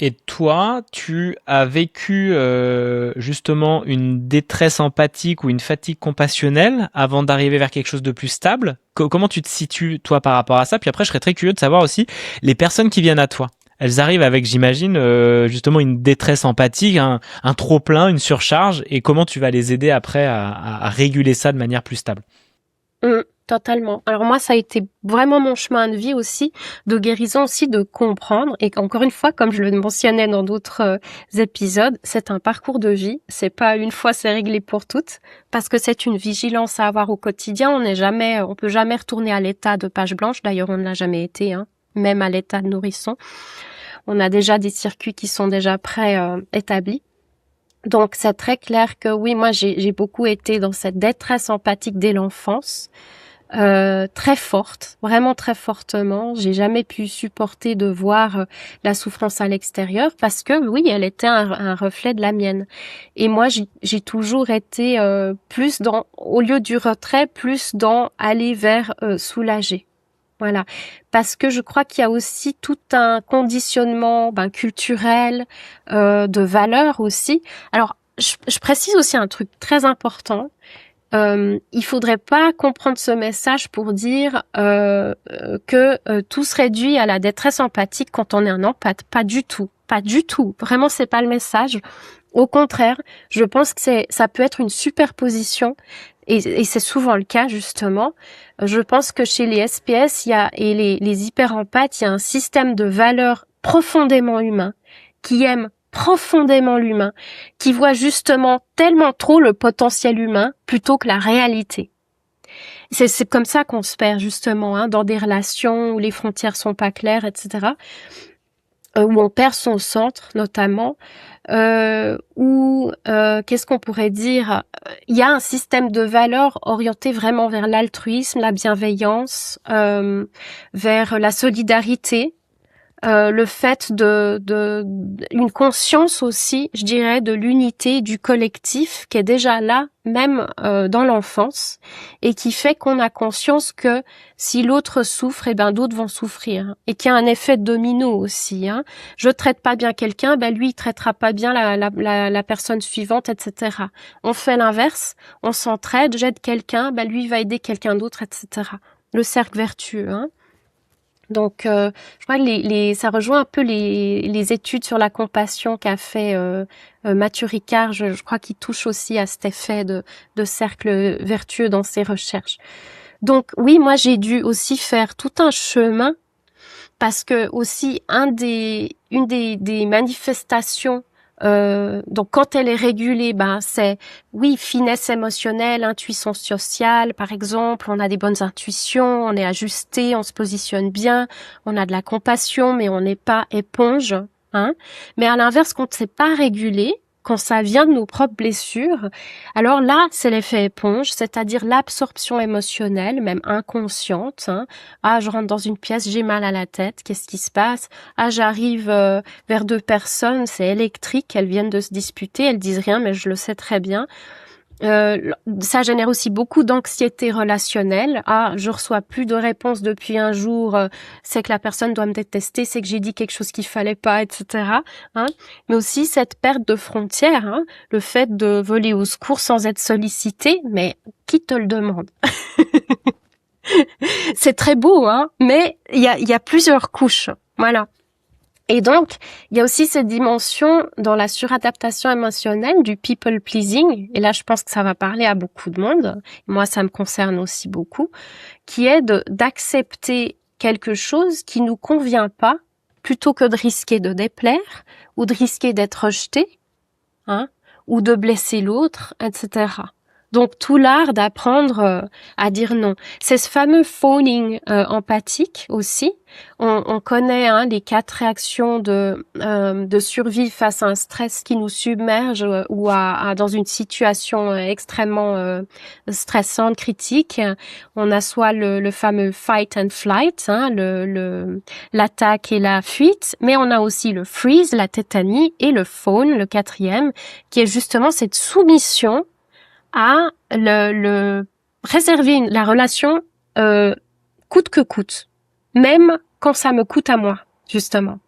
Et toi, tu as vécu justement une détresse empathique ou une fatigue compassionnelle avant d'arriver vers quelque chose de plus stable. Comment tu te situes toi par rapport à ça? Puis après, je serais très curieux de savoir aussi les personnes qui viennent à toi. Elles arrivent avec, j'imagine, justement une détresse empathique, un trop plein, une surcharge, et comment tu vas les aider après à réguler ça de manière plus stable. Totalement. Alors moi, ça a été vraiment mon chemin de vie aussi, de guérison aussi, de comprendre. Et encore une fois, comme je le mentionnais dans d'autres épisodes, c'est un parcours de vie. C'est pas une fois c'est réglé pour toutes, parce que c'est une vigilance à avoir au quotidien. On peut jamais retourner à l'état de page blanche. D'ailleurs, on ne l'a jamais été, hein, même à l'état de nourrisson. On a déjà des circuits qui sont déjà prêts, établis. Donc, c'est très clair que oui, moi, j'ai beaucoup été dans cette détresse empathique dès l'enfance. Très forte, vraiment très fortement. J'ai jamais pu supporter de voir la souffrance à l'extérieur parce que oui, elle était un reflet de la mienne. Et moi, j'ai toujours été plus dans, au lieu du retrait, plus dans aller vers soulager. Voilà, parce que je crois qu'il y a aussi tout un conditionnement culturel, de valeurs aussi. Alors, je précise aussi un truc très important. Il faudrait pas comprendre ce message pour dire que tout se réduit à la détresse empathique quand on est un empathe. Pas du tout, pas du tout. Vraiment, c'est pas le message. Au contraire, je pense que ça peut être une superposition et c'est souvent le cas justement. Je pense que chez les SPS, et les hyper-empathes, il y a un système de valeurs profondément humain qui aime profondément l'humain, qui voit justement tellement trop le potentiel humain plutôt que la réalité. C'est comme ça qu'on se perd justement, hein, dans des relations où les frontières sont pas claires, etc. Où on perd son centre notamment, où qu'est-ce qu'on pourrait dire, il y a un système de valeurs orienté vraiment vers l'altruisme, la bienveillance, vers la solidarité, le fait de une conscience aussi, je dirais, de l'unité du collectif qui est déjà là, même dans l'enfance, et qui fait qu'on a conscience que si l'autre souffre, eh ben d'autres vont souffrir, et qu'il y a un effet domino aussi. Hein. Je traite pas bien quelqu'un, ben lui il traitera pas bien la personne suivante, etc. On fait l'inverse, on s'entraide, j'aide quelqu'un, ben lui il va aider quelqu'un d'autre, etc. Le cercle vertueux. Hein. Donc, je crois que ça rejoint un peu les études sur la compassion qu'a fait Mathieu Ricard. Je crois qu'il touche aussi à cet effet de cercle vertueux dans ses recherches. Donc, oui, moi, j'ai dû aussi faire tout un chemin parce que aussi une des manifestations donc quand elle est régulée, c'est oui, finesse émotionnelle, intuition sociale par exemple, on a des bonnes intuitions, on est ajusté, on se positionne bien, on a de la compassion mais on n'est pas éponge, hein. Mais à l'inverse, quand c'est pas régulé, quand ça vient de nos propres blessures, alors là, c'est l'effet éponge, c'est-à-dire l'absorption émotionnelle, même inconsciente, hein. Ah, je rentre dans une pièce, j'ai mal à la tête, qu'est-ce qui se passe? Ah, j'arrive vers deux personnes, c'est électrique, elles viennent de se disputer, elles disent rien, mais je le sais très bien. Ça génère aussi beaucoup d'anxiété relationnelle. Ah, je reçois plus de réponses depuis un jour, c'est que la personne doit me détester, c'est que j'ai dit quelque chose qu'il fallait pas, etc. Hein. Mais aussi cette perte de frontières, hein, le fait de voler au secours sans être sollicité, mais qui te le demande? C'est très beau, hein, mais il y a plusieurs couches. Voilà. Et donc, il y a aussi cette dimension dans la suradaptation émotionnelle du people pleasing, et là je pense que ça va parler à beaucoup de monde, moi ça me concerne aussi beaucoup, qui est d'accepter quelque chose qui nous convient pas, plutôt que de risquer de déplaire, ou de risquer d'être rejeté, hein, ou de blesser l'autre, etc. Donc tout l'art d'apprendre à dire non. C'est ce fameux phoning empathique aussi. On connaît les 4 réactions de survie face à un stress qui nous submerge ou dans une situation extrêmement stressante, critique. On a soit le fameux fight and flight, hein, l'attaque et la fuite, mais on a aussi le freeze, la tétanie, et le fawn, le 4e, qui est justement cette soumission à réserver la relation coûte que coûte, même quand ça me coûte à moi, justement.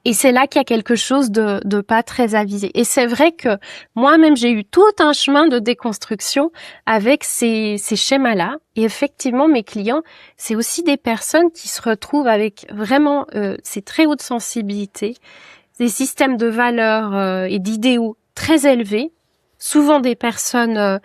Et c'est là qu'il y a quelque chose de pas très avisé. Et c'est vrai que moi-même, j'ai eu tout un chemin de déconstruction avec ces schémas-là. Et effectivement, mes clients, c'est aussi des personnes qui se retrouvent avec vraiment ces très hautes sensibilités, des systèmes de valeurs et d'idéaux très élevés, souvent des personnes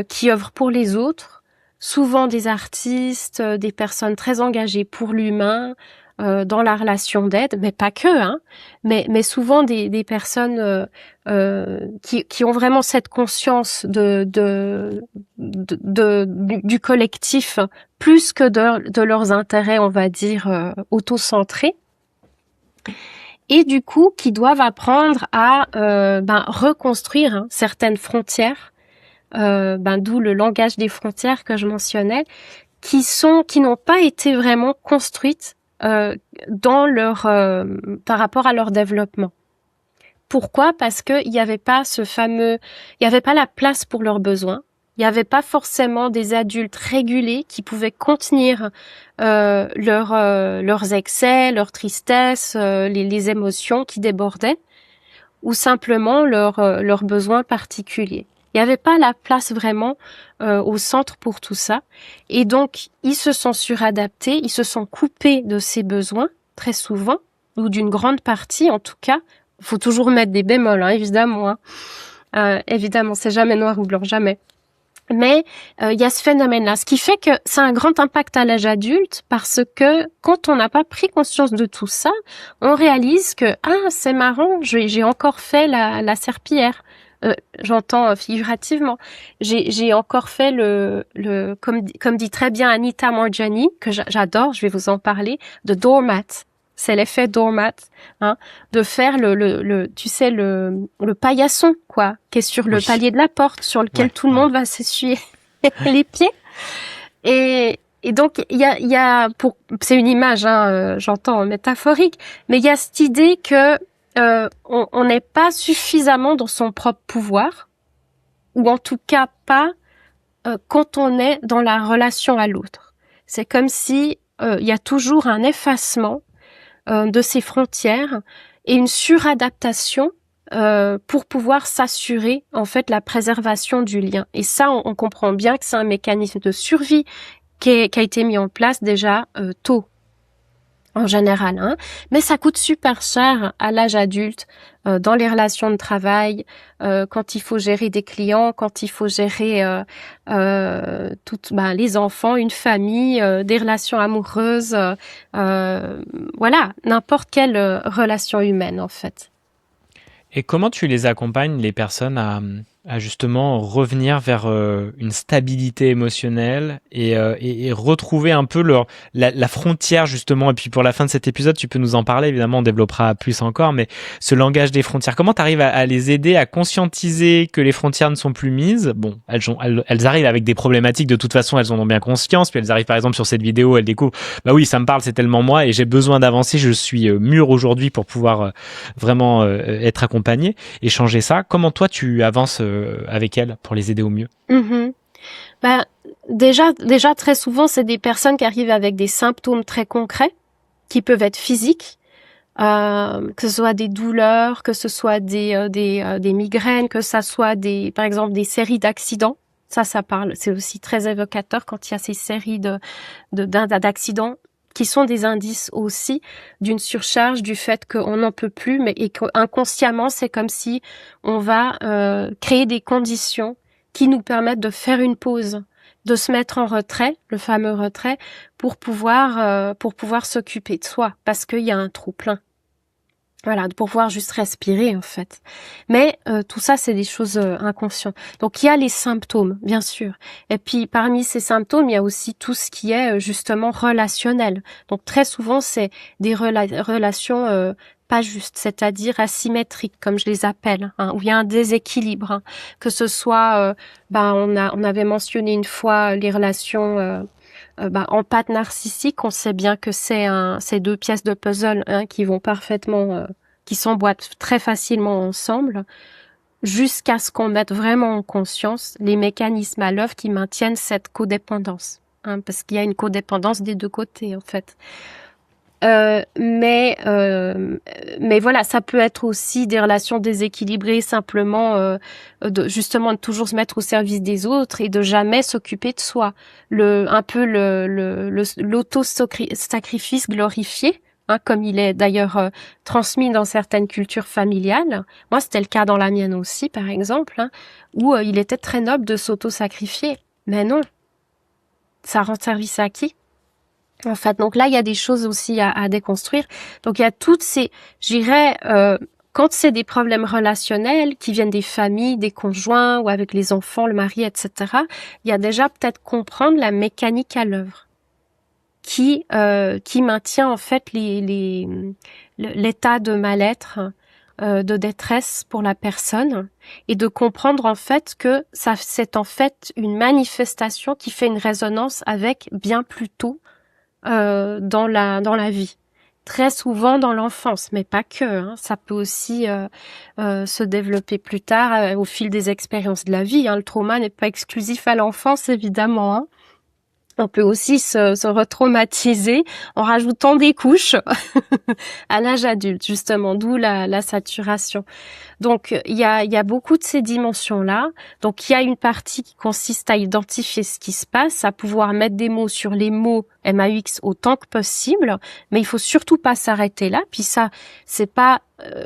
qui œuvrent pour les autres, souvent des artistes, des personnes très engagées pour l'humain, dans la relation d'aide, mais pas que, hein, mais souvent des personnes qui ont vraiment cette conscience du collectif plus que de leurs intérêts, on va dire, auto-centrés. Et du coup, qui doivent apprendre à reconstruire certaines frontières, d'où le langage des frontières que je mentionnais, qui n'ont pas été vraiment construites dans leur par rapport à leur développement. Pourquoi? Parce que il y avait pas la place pour leurs besoins. Il y avait pas forcément des adultes régulés qui pouvaient contenir leurs excès, leur tristesse, les émotions qui débordaient, ou simplement leurs besoins particuliers. Il n'y avait pas la place vraiment au centre pour tout ça. Et donc, ils se sont suradaptés, ils se sont coupés de ces besoins, très souvent, ou d'une grande partie en tout cas. Il faut toujours mettre des bémols, évidemment. Évidemment, c'est jamais noir ou blanc, jamais. Mais il y a ce phénomène-là, ce qui fait que c'est un grand impact à l'âge adulte parce que quand on n'a pas pris conscience de tout ça, on réalise que c'est marrant, j'ai encore fait la serpillière. J'entends figurativement. J'ai encore fait comme dit très bien Anita Moorjani, que j'adore, je vais vous en parler, de doormat. C'est l'effet doormat, de faire tu sais, le paillasson, quoi, qui est sur le palier de la porte, sur lequel tout le monde va s'essuyer les pieds. Et donc, il y a c'est une image, j'entends métaphorique, mais il y a cette idée que on n'est pas suffisamment dans son propre pouvoir, ou en tout cas pas quand on est dans la relation à l'autre. C'est comme si il y a toujours un effacement de ces frontières et une suradaptation pour pouvoir s'assurer en fait la préservation du lien. Et ça, on comprend bien que c'est un mécanisme de survie qui a été mis en place déjà tôt. En général, mais ça coûte super cher à l'âge adulte, dans les relations de travail, quand il faut gérer des clients, quand il faut gérer les enfants, une famille, des relations amoureuses, voilà, n'importe quelle relation humaine en fait. Et comment tu les accompagnes, les personnes, à justement revenir vers une stabilité émotionnelle et retrouver un peu la frontière justement. Et puis pour la fin de cet épisode, tu peux nous en parler, évidemment, on développera plus encore, mais ce langage des frontières, comment tu arrives à les aider à conscientiser que les frontières ne sont plus mises? Bon, elles arrivent avec des problématiques, de toute façon, elles en ont bien conscience, puis elles arrivent par exemple sur cette vidéo, elles découvrent, bah oui, ça me parle, c'est tellement moi, et j'ai besoin d'avancer, je suis mûr aujourd'hui pour pouvoir vraiment être accompagné et changer ça. Comment toi tu avances avec elles pour les aider au mieux? Déjà très souvent c'est des personnes qui arrivent avec des symptômes très concrets qui peuvent être physiques, que ce soit des douleurs, que ce soit des migraines, que ça soit par exemple des séries d'accidents. Ça parle, c'est aussi très évocateur quand il y a ces séries d'accidents qui sont des indices aussi d'une surcharge, du fait qu'on n'en peut plus, et qu'inconsciemment, c'est comme si on va créer des conditions qui nous permettent de faire une pause, de se mettre en retrait, le fameux retrait, pour pouvoir s'occuper de soi, parce qu'il y a un trou plein. Voilà, pour pouvoir juste respirer en fait. Mais tout ça, c'est des choses inconscientes. Donc il y a les symptômes, bien sûr. Et puis parmi ces symptômes, il y a aussi tout ce qui est justement relationnel. Donc très souvent, c'est des relations pas justes, c'est-à-dire asymétriques, comme je les appelle, où il y a un déséquilibre. Que ce soit, on avait mentionné une fois les relations empathe narcissique, on sait bien que c'est ces deux pièces de puzzle qui vont parfaitement, qui s'emboîtent très facilement ensemble, jusqu'à ce qu'on mette vraiment en conscience les mécanismes à l'œuvre qui maintiennent cette codépendance, parce qu'il y a une codépendance des deux côtés en fait. Mais voilà, ça peut être aussi des relations déséquilibrées, simplement justement de toujours se mettre au service des autres et de jamais s'occuper de soi. L'auto-sacrifice glorifié, hein, comme il est d'ailleurs transmis dans certaines cultures familiales. Moi, c'était le cas dans la mienne aussi, par exemple, hein, où il était très noble de s'auto-sacrifier. Mais non, ça rend service à qui? En fait, donc là, il y a des choses aussi à déconstruire. Donc il y a toutes ces, j'irais, quand c'est des problèmes relationnels qui viennent des familles, des conjoints ou avec les enfants, le mari, etc., il y a déjà peut-être comprendre la mécanique à l'œuvre qui maintient en fait l'état de mal-être, de détresse pour la personne, et de comprendre en fait que ça c'est en fait une manifestation qui fait une résonance avec bien plus tôt dans la vie. Très souvent dans l'enfance, mais pas que. Hein. Ça peut aussi se développer plus tard au fil des expériences de la vie. Hein. Le trauma n'est pas exclusif à l'enfance, évidemment. Hein. On peut aussi se retraumatiser en rajoutant des couches à l'âge adulte, justement, d'où la saturation. Donc, il y a beaucoup de ces dimensions-là. Donc, il y a une partie qui consiste à identifier ce qui se passe, à pouvoir mettre des mots sur les mots MAUX autant que possible, mais il faut surtout pas s'arrêter là. Puis ça, c'est pas...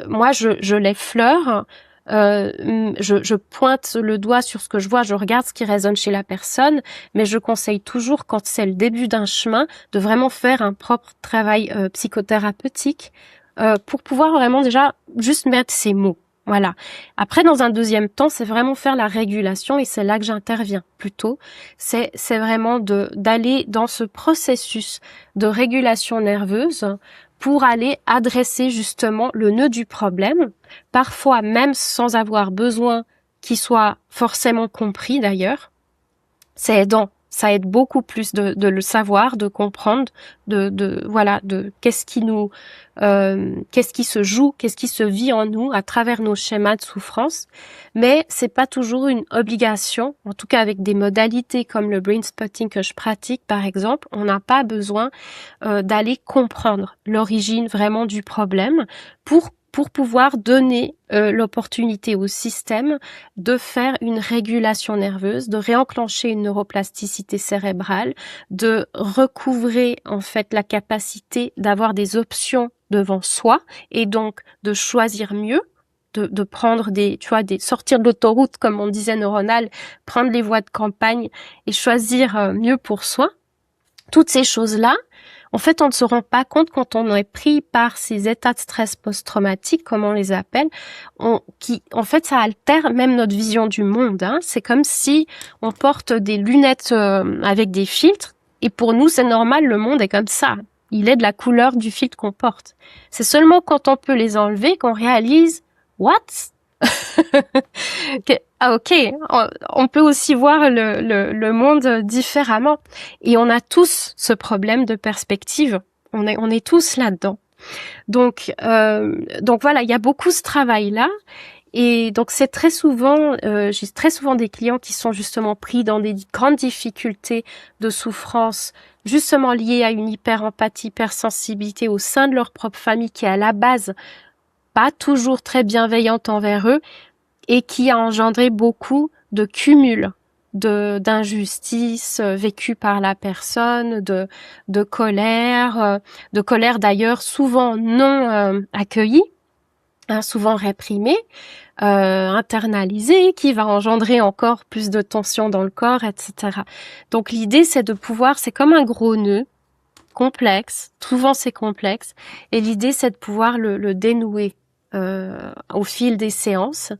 moi, je l'effleure. Je pointe le doigt sur ce que je vois, je regarde ce qui résonne chez la personne, mais je conseille toujours, quand c'est le début d'un chemin, de vraiment faire un propre travail psychothérapeutique pour pouvoir vraiment déjà juste mettre ces mots. Voilà. Après, dans un deuxième temps, c'est vraiment faire la régulation, et c'est là que j'interviens plutôt. C'est vraiment d'aller dans ce processus de régulation nerveuse pour aller adresser justement le nœud du problème, parfois même sans avoir besoin qu'il soit forcément compris d'ailleurs. C'est aidant. Ça aide beaucoup plus de le savoir, de comprendre, de qu'est-ce qui se joue, qu'est-ce qui se vit en nous à travers nos schémas de souffrance. Mais c'est pas toujours une obligation. En tout cas, avec des modalités comme le brain spotting que je pratique, par exemple, on n'a pas besoin d'aller comprendre l'origine vraiment du problème pour pouvoir donner l'opportunité au système de faire une régulation nerveuse, de réenclencher une neuroplasticité cérébrale, de recouvrer en fait la capacité d'avoir des options devant soi et donc de choisir mieux, de prendre sortir de l'autoroute comme on disait neuronale, prendre les voies de campagne et choisir mieux pour soi. Toutes ces choses-là, en fait, on ne se rend pas compte quand on est pris par ces états de stress post-traumatique, comme on les appelle, en fait, ça altère même notre vision du monde. Hein. C'est comme si on porte des lunettes avec des filtres, et pour nous, c'est normal, le monde est comme ça. Il est de la couleur du filtre qu'on porte. C'est seulement quand on peut les enlever qu'on réalise « What ?» ok, on peut aussi voir le monde différemment. Et on a tous ce problème de perspective. On est tous là-dedans. Donc voilà, il y a beaucoup ce travail-là. Et donc c'est très souvent, j'ai très souvent des clients qui sont justement pris dans des grandes difficultés de souffrance, justement liées à une hyper-empathie, hypersensibilité au sein de leur propre famille qui est à la base pas toujours très bienveillante envers eux, et qui a engendré beaucoup de cumul d'injustices vécues par la personne, de colère d'ailleurs souvent non accueillie, hein, souvent réprimée, internalisée, qui va engendrer encore plus de tension dans le corps, etc. Donc l'idée c'est de pouvoir, c'est comme un gros nœud complexe, souvent c'est complexe, et l'idée c'est de pouvoir le dénouer au fil des séances,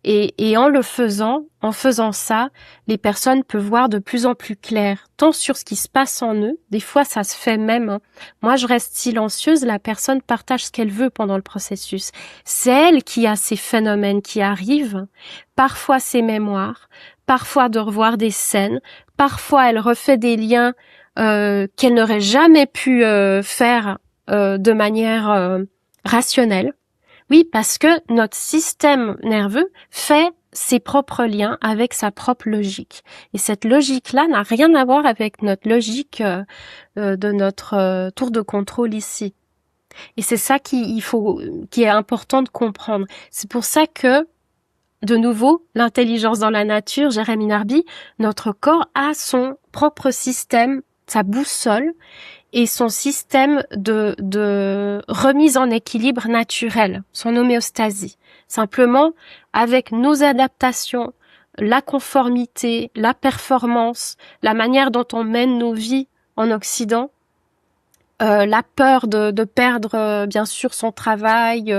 et en faisant ça, les personnes peuvent voir de plus en plus clair, tant sur ce qui se passe en eux, des fois ça se fait même, hein. Moi je reste silencieuse, la personne partage ce qu'elle veut pendant le processus, c'est elle qui a ces phénomènes qui arrivent, parfois ses mémoires, parfois de revoir des scènes, parfois elle refait des liens qu'elle n'aurait jamais pu faire de manière rationnelle. Oui, parce que notre système nerveux fait ses propres liens avec sa propre logique. Et cette logique-là n'a rien à voir avec notre logique de notre tour de contrôle ici. Et c'est ça qui est important de comprendre. C'est pour ça que, de nouveau, l'intelligence dans la nature, Jérémy Narby, notre corps a son propre système, sa boussole et son système de remise en équilibre naturel, son homéostasie. Simplement, avec nos adaptations, la conformité, la performance, la manière dont on mène nos vies en Occident, la peur de perdre bien sûr son travail,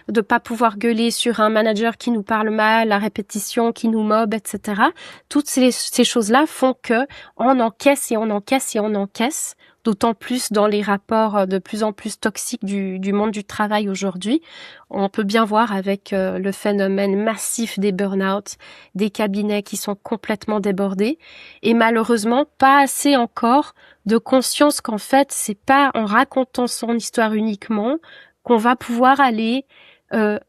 de pas pouvoir gueuler sur un manager qui nous parle mal, la répétition qui nous mobe, etc. Toutes ces choses-là font que on encaisse et on encaisse et on encaisse, d'autant plus dans les rapports de plus en plus toxiques du monde du travail aujourd'hui. On peut bien voir avec le phénomène massif des burn-out, des cabinets qui sont complètement débordés, et malheureusement pas assez encore de conscience qu'en fait, c'est pas en racontant son histoire uniquement qu'on va pouvoir aller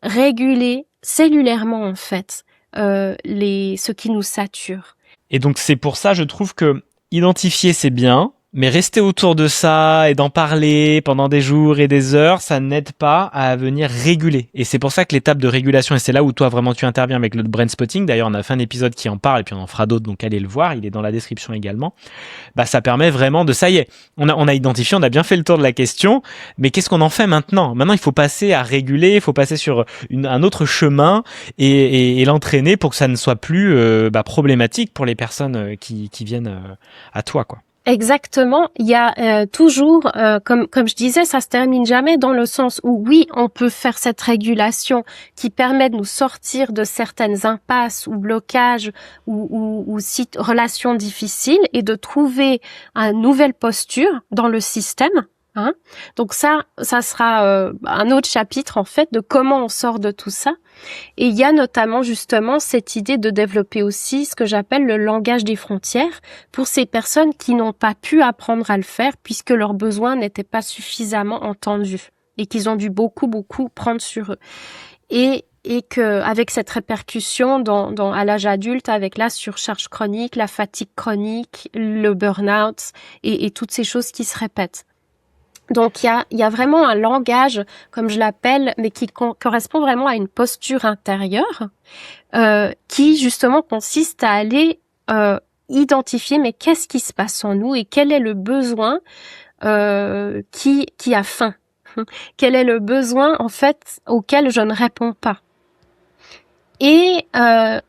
réguler cellulairement en fait ce qui nous sature. Et donc c'est pour ça, je trouve que identifier c'est bien, mais rester autour de ça et d'en parler pendant des jours et des heures, ça n'aide pas à venir réguler. Et c'est pour ça que l'étape de régulation, et c'est là où toi vraiment tu interviens avec le brain spotting, d'ailleurs on a fait un épisode qui en parle et puis on en fera d'autres, donc allez le voir, il est dans la description également. Bah ça permet vraiment de, ça y est, on a identifié, on a bien fait le tour de la question, mais qu'est-ce qu'on en fait maintenant? Maintenant il faut passer à réguler, il faut passer sur un autre chemin et l'entraîner pour que ça ne soit plus problématique pour les personnes qui viennent à toi, quoi. Exactement, il y a toujours, comme je disais, ça se termine jamais dans le sens où oui, on peut faire cette régulation qui permet de nous sortir de certaines impasses ou blocages ou relations difficiles et de trouver une nouvelle posture dans le système. Hein. Donc ça sera un autre chapitre en fait de comment on sort de tout ça. Et il y a notamment justement cette idée de développer aussi ce que j'appelle le langage des frontières pour ces personnes qui n'ont pas pu apprendre à le faire puisque leurs besoins n'étaient pas suffisamment entendus et qu'ils ont dû beaucoup prendre sur eux. Et que avec cette répercussion à l'âge adulte, avec la surcharge chronique, la fatigue chronique, le burn-out et toutes ces choses qui se répètent. Donc il y a vraiment un langage, comme je l'appelle, mais qui correspond vraiment à une posture intérieure, qui justement consiste à aller identifier mais qu'est-ce qui se passe en nous et quel est le besoin qui a faim, quel est le besoin en fait auquel je ne réponds pas, et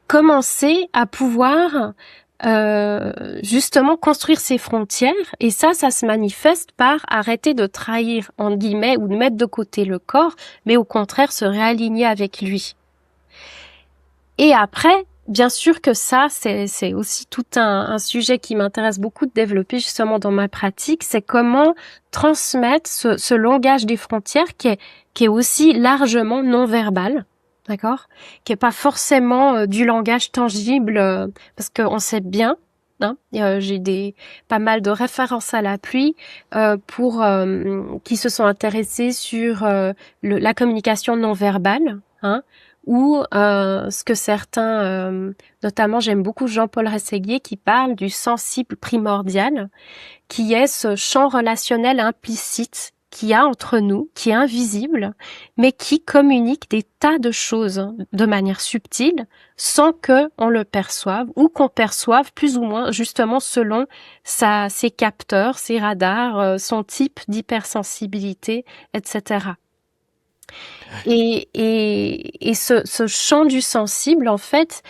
commencer à pouvoir justement construire ses frontières, et ça se manifeste par arrêter de trahir en guillemets ou de mettre de côté le corps, mais au contraire se réaligner avec lui. Et après, bien sûr que ça c'est aussi tout un sujet qui m'intéresse beaucoup de développer justement dans ma pratique, c'est comment transmettre ce langage des frontières qui est aussi largement non verbal. D'accord, qui est pas forcément du langage tangible, parce qu'on sait bien, hein, j'ai pas mal de références à l'appui pour qui se sont intéressés sur la communication non verbale, hein, ou ce que certains, notamment j'aime beaucoup Jean-Paul Rességuier qui parle du sensible primordial, qui est ce champ relationnel implicite qu'il y a entre nous, qui est invisible, mais qui communique des tas de choses de manière subtile, sans que on le perçoive, ou qu'on perçoive plus ou moins justement selon ses capteurs, ses radars, son type d'hypersensibilité, etc. Et ce champ du sensible, en fait,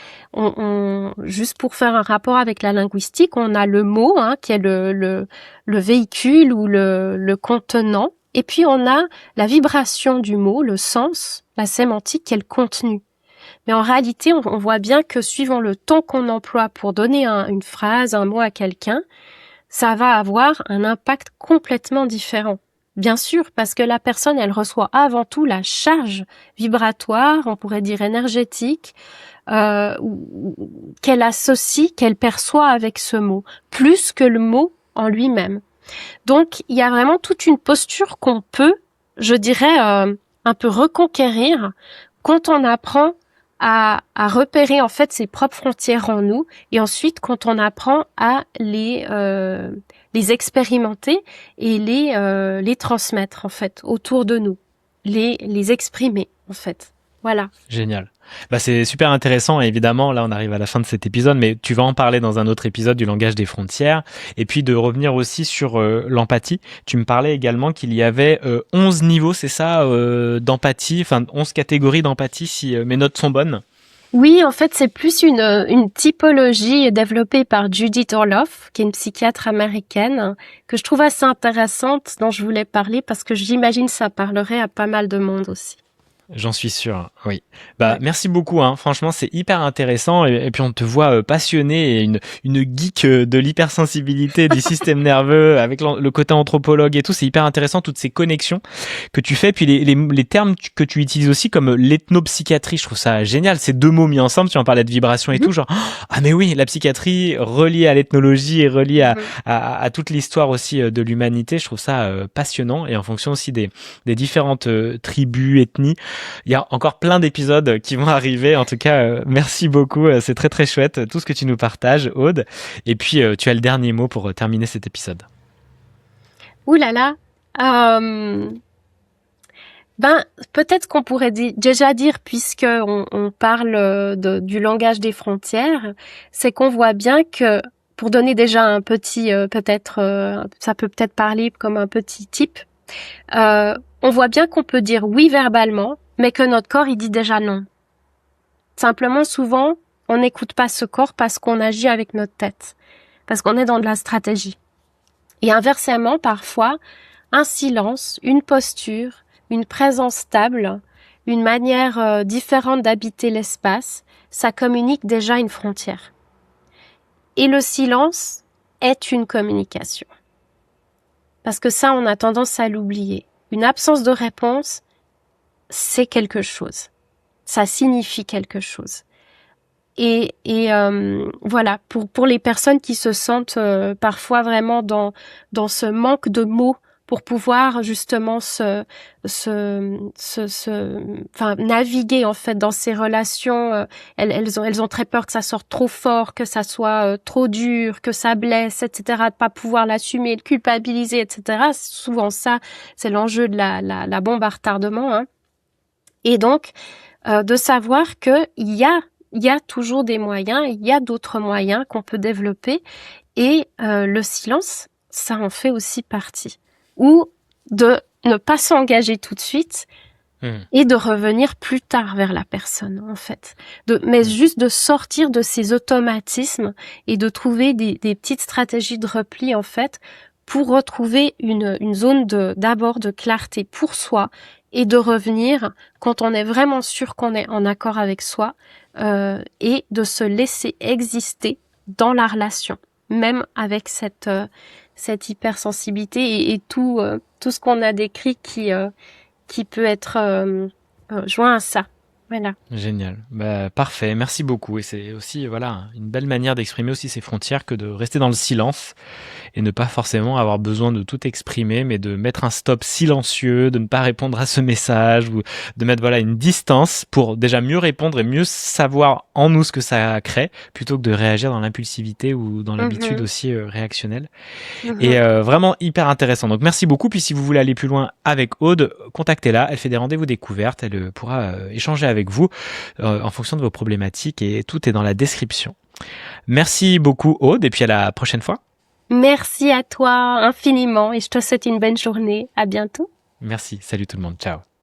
juste pour faire un rapport avec la linguistique, on a le mot, hein, qui est le véhicule ou le contenant, et puis on a la vibration du mot, le sens, la sémantique, qui est le contenu. Mais en réalité, on voit bien que suivant le ton qu'on emploie pour donner une phrase, un mot à quelqu'un, ça va avoir un impact complètement différent. Bien sûr, parce que la personne, elle reçoit avant tout la charge vibratoire, on pourrait dire énergétique, qu'elle associe, qu'elle perçoit avec ce mot, plus que le mot en lui-même. Donc, il y a vraiment toute une posture qu'on peut, je dirais, un peu reconquérir quand on apprend à repérer en fait ses propres frontières en nous, et ensuite quand on apprend à les les expérimenter et les transmettre en fait autour de nous, les exprimer en fait. Voilà. Génial. Bah, c'est super intéressant et évidemment, là on arrive à la fin de cet épisode, mais tu vas en parler dans un autre épisode du langage des frontières et puis de revenir aussi sur l'empathie. Tu me parlais également qu'il y avait 11 niveaux, c'est ça, d'empathie, enfin 11 catégories d'empathie si mes notes sont bonnes. Oui, en fait, c'est plus une typologie développée par Judith Orloff, qui est une psychiatre américaine, que je trouve assez intéressante, dont je voulais parler parce que j'imagine que ça parlerait à pas mal de monde aussi. J'en suis sûr, oui. Bah, Ouais. merci beaucoup, hein. Franchement, c'est hyper intéressant et puis on te voit passionné et une geek de l'hypersensibilité, du système nerveux, avec le côté anthropologue et tout. C'est hyper intéressant, toutes ces connexions que tu fais. Puis les termes que tu utilises aussi comme l'ethnopsychiatrie, je trouve ça génial. Ces deux mots mis ensemble, tu en parlais de vibration et Mhm. tout, genre, ah mais oui, la psychiatrie reliée à l'ethnologie et reliée Mhm. à toute l'histoire aussi de l'humanité. Je trouve ça passionnant et en fonction aussi des différentes tribus, ethnies. Il y a encore plein d'épisodes qui vont arriver. En tout cas, merci beaucoup. C'est très très chouette tout ce que tu nous partages, Aude. Et puis, tu as le dernier mot pour terminer cet épisode. Ouh là là. Euh, Ben, peut-être qu'on pourrait déjà dire, puisque on parle du langage des frontières, c'est qu'on voit bien que, pour donner déjà un petit, ça peut peut-être parler comme un petit type, on voit bien qu'on peut dire oui verbalement, mais que notre corps, il dit déjà non. Simplement, souvent, on n'écoute pas ce corps parce qu'on agit avec notre tête, parce qu'on est dans de la stratégie. Et inversement, parfois, un silence, une posture, une présence stable, une manière différente d'habiter l'espace, ça communique déjà une frontière. Et le silence est une communication. Parce que ça, on a tendance à l'oublier. Une absence de réponse, c'est quelque chose. Ça signifie quelque chose. Et voilà, pour les personnes qui se sentent parfois vraiment dans ce manque de mots pour pouvoir justement naviguer en fait dans ces relations, elles ont très peur que ça sorte trop fort, que ça soit trop dur, que ça blesse, etc., de pas pouvoir l'assumer, de culpabiliser, etc. Souvent ça, c'est l'enjeu de la bombe à retardement, hein. Et donc de savoir que il y a toujours des moyens, il y a d'autres moyens qu'on peut développer et le silence, ça en fait aussi partie. Ou de ne pas s'engager tout de suite et de revenir plus tard vers la personne, en fait. Mais juste de sortir de ces automatismes et de trouver des petites stratégies de repli, en fait, pour retrouver une zone d'abord de clarté pour soi et de revenir quand on est vraiment sûr qu'on est en accord avec soi et de se laisser exister dans la relation, même avec cette hypersensibilité et tout ce qu'on a décrit qui peut être joint à ça. Voilà. Génial. Bah, parfait. Merci beaucoup. Et c'est aussi, voilà, une belle manière d'exprimer aussi ses frontières que de rester dans le silence et ne pas forcément avoir besoin de tout exprimer, mais de mettre un stop silencieux, de ne pas répondre à ce message ou de mettre, voilà, une distance pour déjà mieux répondre et mieux savoir en nous ce que ça crée plutôt que de réagir dans l'impulsivité ou dans l'habitude aussi réactionnelle. Et vraiment hyper intéressant. Donc merci beaucoup. Puis si vous voulez aller plus loin avec Aude, contactez-la. Elle fait des rendez-vous découvertes. Elle pourra échanger avec vous en fonction de vos problématiques et tout est dans la description. Merci beaucoup Aude et puis à la prochaine fois. Merci à toi infiniment et je te souhaite une bonne journée. À bientôt. Merci. Salut tout le monde. Ciao.